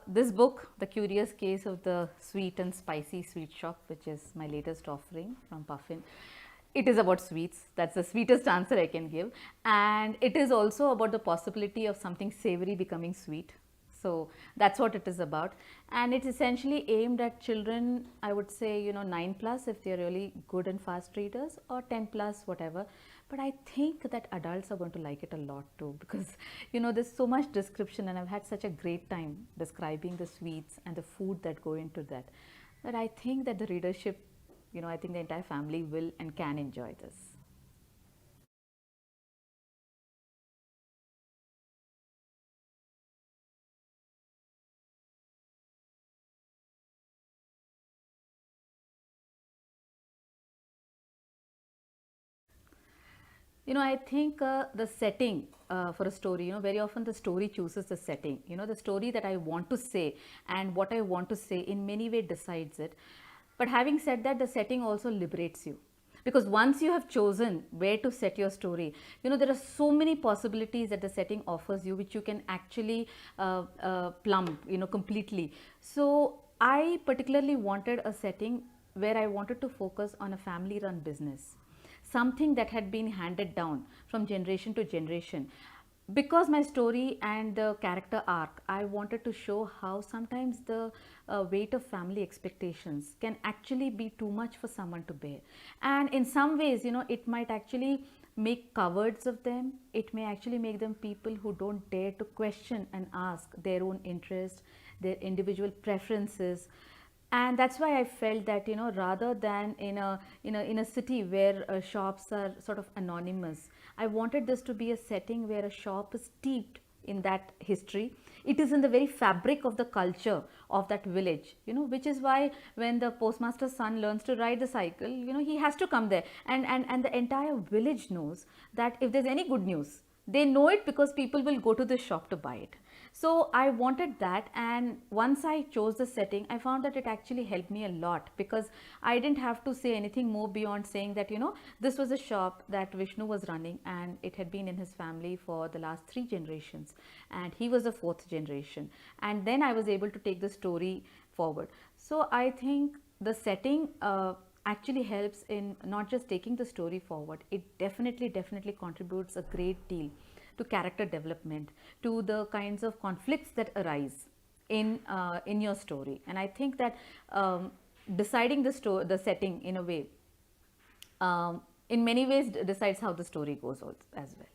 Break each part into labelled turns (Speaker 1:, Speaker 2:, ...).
Speaker 1: This book, The Curious Case of the Sweet and Spicy Sweet Shop, which is my latest offering from Puffin, it is about sweets. That's the sweetest answer I can give. And it is also about the possibility of something savory becoming sweet. So that's what it is about. And it's essentially aimed at children, I would say, 9 plus if they're really good and fast readers, or 10 plus, whatever. But I think that adults are going to like it a lot too, because there's so much description, and I've had such a great time describing the sweets and the food that go into that, that I think that the readership, I think the entire family will and can enjoy this. I think the setting for a story, very often the story chooses the setting. The story that I want to say and what I want to say in many ways decides it. But having said that, the setting also liberates you. Because once you have chosen where to set your story, there are so many possibilities that the setting offers you, which you can actually plumb, completely. So I particularly wanted a setting where I wanted to focus on a family run business, something that had been handed down from generation to generation. Because my story and the character arc, I wanted to show how sometimes the weight of family expectations can actually be too much for someone to bear. And in some ways, it might actually make cowards of them. It may actually make them people who don't dare to question and ask their own interest, their individual preferences. And that's why I felt that, rather than in a city where shops are sort of anonymous, I wanted this to be a setting where a shop is steeped in that history. It is in the very fabric of the culture of that village, which is why when the postmaster's son learns to ride the cycle, he has to come there, and the entire village knows that if there's any good news, they know it because people will go to the shop to buy it. So I wanted that, and once I chose the setting, I found that it actually helped me a lot, because I didn't have to say anything more beyond saying that, this was a shop that Vishnu was running, and it had been in his family for the last 3 generations, and he was the 4th generation. And then I was able to take the story forward. So I think the setting actually helps in not just taking the story forward, it definitely contributes a great deal to character development, to the kinds of conflicts that arise in your story. And I think that deciding the setting in a way, in many ways, decides how the story goes also, as well.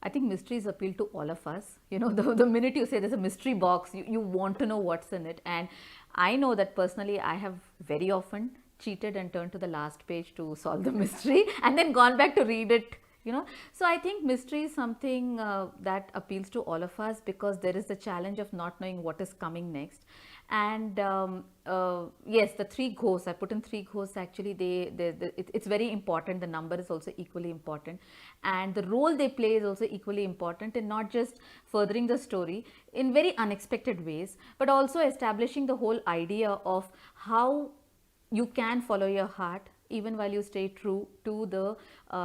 Speaker 1: I think mysteries appeal to all of us. The minute you say there's a mystery box, you want to know what's in it. And I know that personally, I have very often cheated and turned to the last page to solve the mystery and then gone back to read it. So I think mystery is something that appeals to all of us, because there is the challenge of not knowing what is coming next. And yes, the 3 ghosts, I put in 3 ghosts, actually it's very important. The number is also equally important, and the role they play is also equally important in not just furthering the story in very unexpected ways, but also establishing the whole idea of how you can follow your heart even while you stay true to the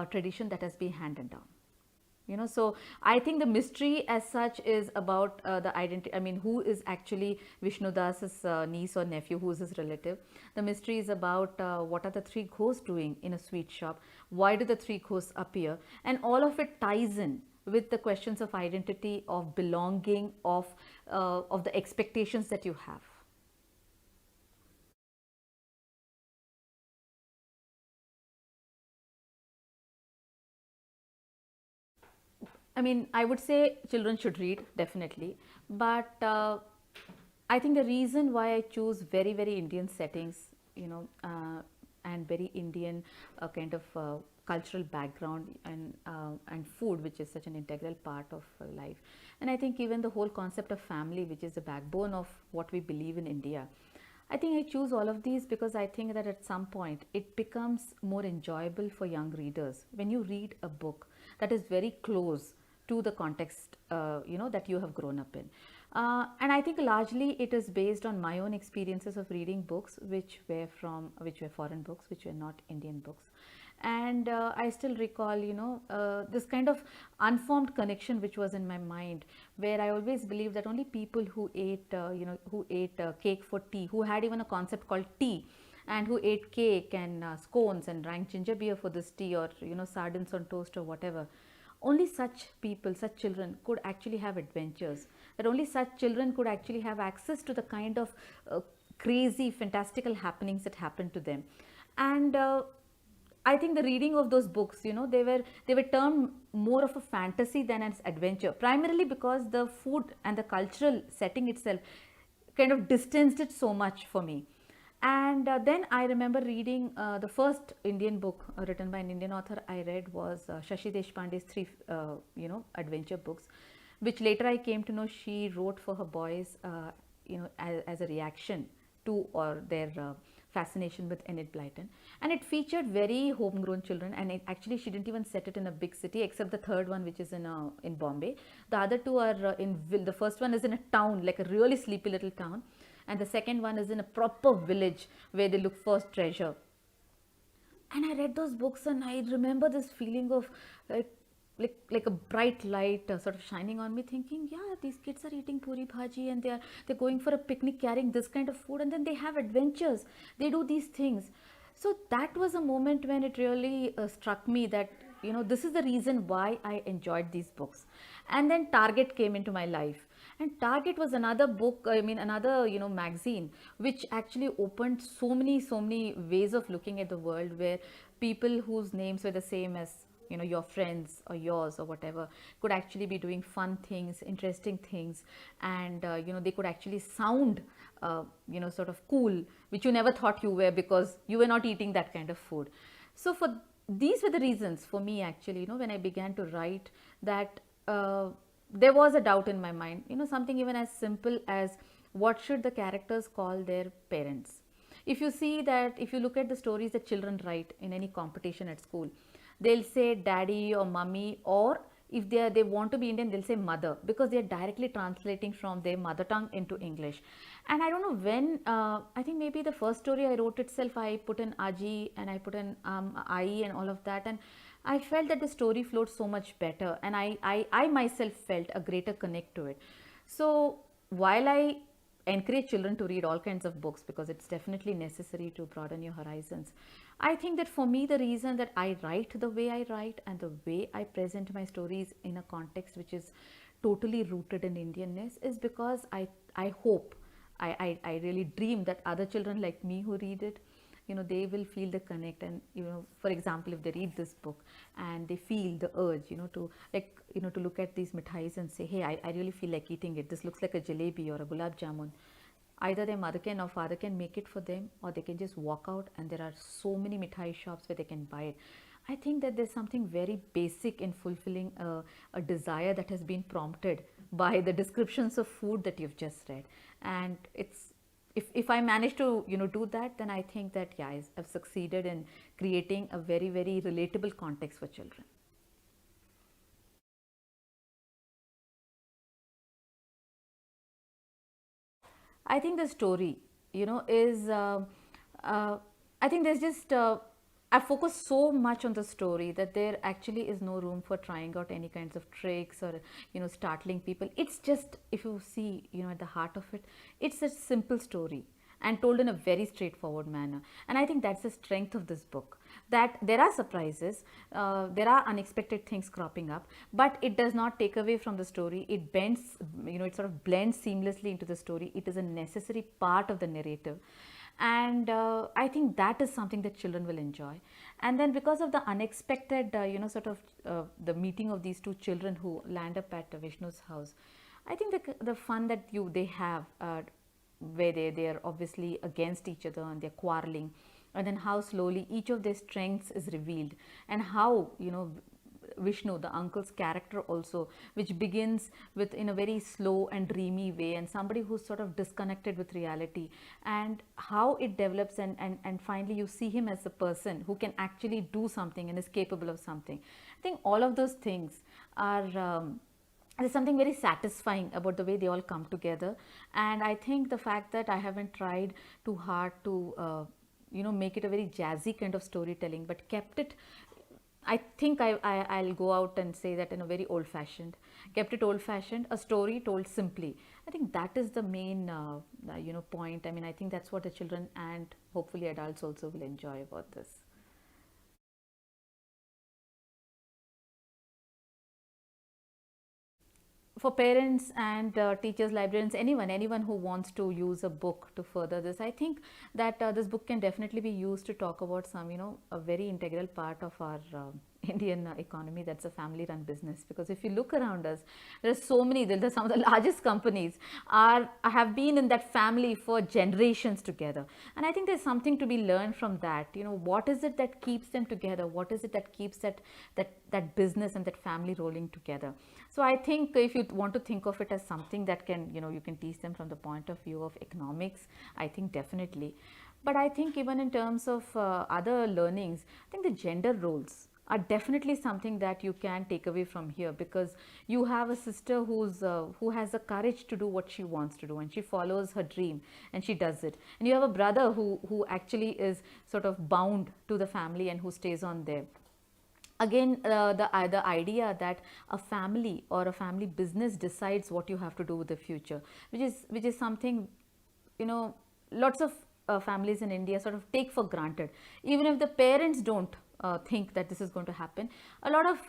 Speaker 1: tradition that has been handed down. So I think the mystery as such is about the identity. I mean, who is actually Vishnu Das's niece or nephew, who is his relative. The mystery is about what are the 3 ghosts doing in a sweet shop, why do the 3 ghosts appear, and all of it ties in with the questions of identity, of belonging, of the expectations that you have. I mean, I would say children should read, definitely, but I think the reason why I choose very Indian settings, and very Indian kind of cultural background, and food, which is such an integral part of life, and I think even the whole concept of family, which is the backbone of what we believe in India. I think I choose all of these because I think that at some point it becomes more enjoyable for young readers when you read a book that is very close to the context that you have grown up in. And I think largely it is based on my own experiences of reading books which were foreign books, which were not Indian books. And I still recall, this kind of unformed connection which was in my mind, where I always believed that only people who ate, cake for tea, who had even a concept called tea, and who ate cake and scones and drank ginger beer for this tea, or sardines on toast or whatever, only such people, such children could actually have adventures, that only such children could actually have access to the kind of crazy fantastical happenings that happened to them. And I think the reading of those books, they were termed more of a fantasy than an adventure, primarily because the food and the cultural setting itself kind of distanced it so much for me. And then I remember reading the first Indian book written by an Indian author I read was Shashi Deshpande's three, adventure books, which later I came to know she wrote for her boys, as a reaction to or their fascination with Enid Blyton. And it featured very homegrown children, and actually she didn't even set it in a big city, except the third one, which is in Bombay. The other two are the first one is in a town, like a really sleepy little town, and the second one is in a proper village where they look for treasure. And I read those books, and I remember this feeling of like a bright light sort of shining on me, thinking, yeah, these kids are eating puri bhaji, and they're going for a picnic carrying this kind of food, and then they have adventures, they do these things. So that was a moment when it really struck me that this is the reason why I enjoyed these books. And then Target came into my life, and Target was another book, another magazine, which actually opened so many ways of looking at the world, where people whose names were the same as your friends or yours or whatever could actually be doing fun things, interesting things, and they could actually sound sort of cool, which you never thought you were, because you were not eating that kind of food. So for these were the reasons for me, actually, when I began to write, that there was a doubt in my mind, something even as simple as what should the characters call their parents. If you see that, if you look at the stories that children write in any competition at school, they'll say daddy or mummy, or if they want to be Indian, they'll say mother, because they are directly translating from their mother tongue into English. And I don't know when, I think maybe the first story I wrote itself, I put in Aji and I put in Ai and all of that, and I felt that the story flowed so much better, and I myself felt a greater connect to it. So while I encourage children to read all kinds of books, because it's definitely necessary to broaden your horizons, I think that for me, the reason that I write the way I write and the way I present my stories in a context which is totally rooted in Indianness is because I hope, I really dream that other children like me who read it, they will feel the connect. And for example, if they read this book and they feel the urge to look at these mithais and say, hey, I really feel like eating it, this looks like a jalebi or a gulab jamun, either their mother can or father can make it for them, or they can just walk out and there are so many mithai shops where they can buy it. I think that there's something very basic in fulfilling a desire that has been prompted by the descriptions of food that you've just read. And it's, if I manage to do that, then I think that, yeah, I've succeeded in creating a very, very relatable context for children. I think the story, is, I think there's just, I focus so much on the story that there actually is no room for trying out any kinds of tricks or, startling people. It's just, if you see, at the heart of it, it's a simple story and told in a very straightforward manner. And I think that's the strength of this book, that there are surprises, there are unexpected things cropping up, but it does not take away from the story. It bends, it sort of blends seamlessly into the story. It is a necessary part of the narrative. And I think that is something that children will enjoy. And then because of the unexpected, the meeting of these two children who land up at Vishnu's house, I think the fun that they have, where they are obviously against each other and they're quarreling, and then how slowly each of their strengths is revealed, and how Vishnu, the uncle's character also, which begins with in a very slow and dreamy way, and somebody who's sort of disconnected with reality, and how it develops, and finally you see him as a person who can actually do something and is capable of something. I think all of those things are there's something very satisfying about the way they all come together. And I think the fact that I haven't tried too hard to make it a very jazzy kind of storytelling, but kept it, I think I'll go out and say that in a very old fashioned, kept it old fashioned, a story told simply. I think that is the main point. I mean, I think that's what the children and hopefully adults also will enjoy about this. For parents and teachers, librarians, anyone who wants to use a book to further this, I think that this book can definitely be used to talk about some, a very integral part of our Indian economy, that's a family run business. Because if you look around us, there's so many, there's some of the largest companies have been in that family for generations together. And I think there's something to be learned from that. What is it that keeps them together? What is it that keeps that business and that family rolling together? So I think if you want to think of it as something that can, you can teach them from the point of view of economics, I think definitely. But I think even in terms of other learnings, I think the gender roles are definitely something that you can take away from here, because you have a sister who has the courage to do what she wants to do, and she follows her dream and she does it. And you have a brother who actually is sort of bound to the family and who stays on there. Again, the idea that a family or a family business decides what you have to do with the future, which is something, lots of families in India sort of take for granted. Even if the parents don't think that this is going to happen, a lot of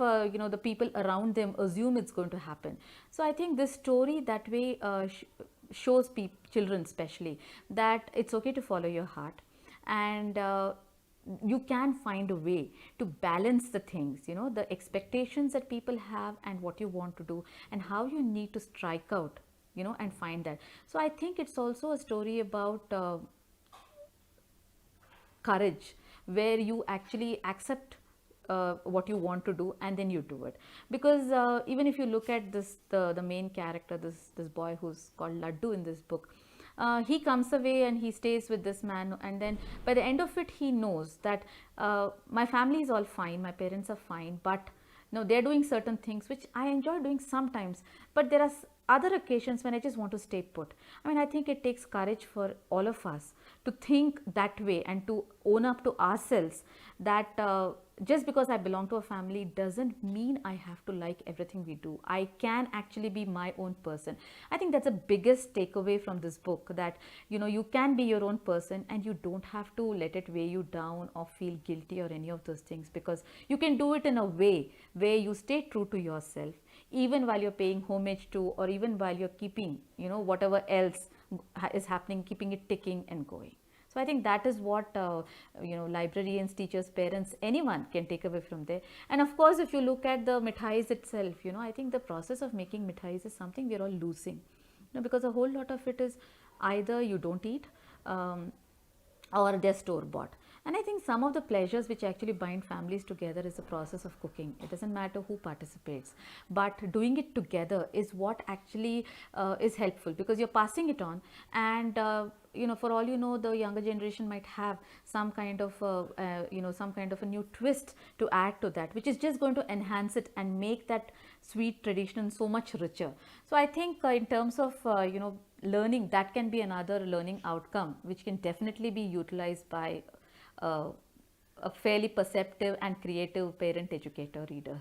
Speaker 1: the people around them assume it's going to happen. So I think this story that way shows children especially that it's okay to follow your heart, and you can find a way to balance the things, the expectations that people have and what you want to do, and how you need to strike out, and find that. So I think it's also a story about courage, where you actually accept what you want to do and then you do it. Because even if you look at this, the main character, this boy who's called Laddu in this book, he comes away and he stays with this man, and then by the end of it he knows that my family is all fine, my parents are fine, but no, they're doing certain things which I enjoy doing sometimes, but there are other occasions when I just want to stay put. I mean, I think it takes courage for all of us to think that way and to own up to ourselves that just because I belong to a family doesn't mean I have to like everything we do. I can actually be my own person. I think that's the biggest takeaway from this book, that you can be your own person and you don't have to let it weigh you down or feel guilty or any of those things, because you can do it in a way where you stay true to yourself, even while you're paying homage to, or even while you're keeping whatever else is happening, keeping it ticking and going. So I think that is what librarians, teachers, parents, anyone can take away from there. And of course, if you look at the mithais itself, I think the process of making mithais is something we're all losing, because a whole lot of it is either you don't eat or they're store bought. And I think some of the pleasures which actually bind families together is the process of cooking. It doesn't matter who participates, but doing it together is what actually is helpful, because you're passing it on. And for all the younger generation might have some kind of some kind of a new twist to add to that, which is just going to enhance it and make that sweet tradition so much richer. So I think in terms of learning, that can be another learning outcome which can definitely be utilized by a fairly perceptive and creative parent, educator, reader.